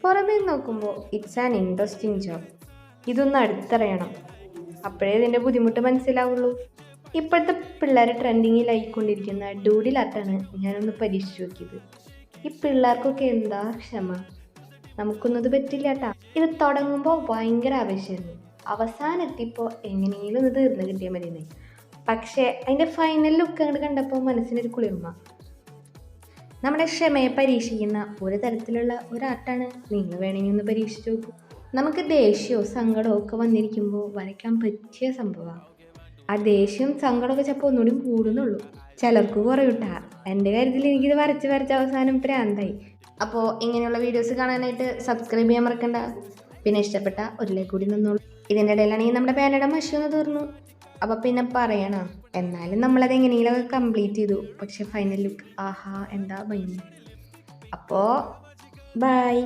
പുറമേ നോക്കുമ്പോൾ it's an interesting job. ഇതൊന്ന് അടുത്തറിയണം, അപ്പോഴേ ഇതിൻ്റെ ബുദ്ധിമുട്ട് മനസ്സിലാവുള്ളൂ. ഇപ്പോഴത്തെ പിള്ളേർ ട്രെൻഡിങ്ങിലായിക്കൊണ്ടിരിക്കുന്ന ഡൂഡിൽ ആർട്ടാണ് ഞാനൊന്ന് പരീക്ഷിച്ച് നോക്കിയത്. ഈ പിള്ളേർക്കൊക്കെ എന്താ ക്ഷമ, നമുക്കൊന്നും ഇത് പറ്റില്ല കേട്ടാ. ഇത് തുടങ്ങുമ്പോൾ ഭയങ്കര ആവേശമായിരുന്നു, അവസാനം എത്തിയപ്പോൾ എങ്ങനെയെങ്കിലും ഇത് തീർന്ന് കിട്ടിയാൽ മതിയെന്ന്. പക്ഷേ അതിൻ്റെ ഫൈനൽ ലുക്ക് അങ്ങോട്ട് കണ്ടപ്പോൾ മനസ്സിനൊരു കുളിർമ. നമ്മുടെ ക്ഷമയെ പരീക്ഷിക്കുന്ന ഒരു തരത്തിലുള്ള ഒരു ആർട്ടാണ്. നിങ്ങൾ വേണമെങ്കിൽ ഒന്ന് പരീക്ഷിച്ച് നോക്കൂ. നമുക്ക് ദേഷ്യമോ സങ്കടമോ ഒക്കെ വന്നിരിക്കുമ്പോൾ വരയ്ക്കാൻ പറ്റിയ സംഭവമാണ്. ആ ദേഷ്യം സങ്കടമൊക്കെ ചിലപ്പോൾ ഒന്നുകൂടി കൂടുന്നുള്ളൂ, ചിലർക്ക് കുറയൂട്ടാ. എൻ്റെ കാര്യത്തിൽ എനിക്കിത് വരച്ച് അവസാനം പ്രാന്തായി. അപ്പോൾ ഇങ്ങനെയുള്ള വീഡിയോസ് കാണാനായിട്ട് സബ്സ്ക്രൈബ് ചെയ്യാൻ മറക്കണ്ട. പിന്നെ ഇഷ്ടപ്പെട്ട ഒരു ലൈക്ക് കൂടി നിന്നോളൂ. ഇതിൻ്റെ ഇടയിലാണെങ്കിൽ നമ്മുടെ പേനയുടെ മഷി ഒന്ന് തീർന്നു. അപ്പോൾ പിന്നെ പറയണം, എന്നാലും നമ്മളത് എങ്ങനെയെങ്കിലുമൊക്കെ കംപ്ലീറ്റ് ചെയ്തു. പക്ഷെ ഫൈനൽ ലുക്ക് ആഹാ എന്താ ഭംഗി. അപ്പോൾ ബൈ.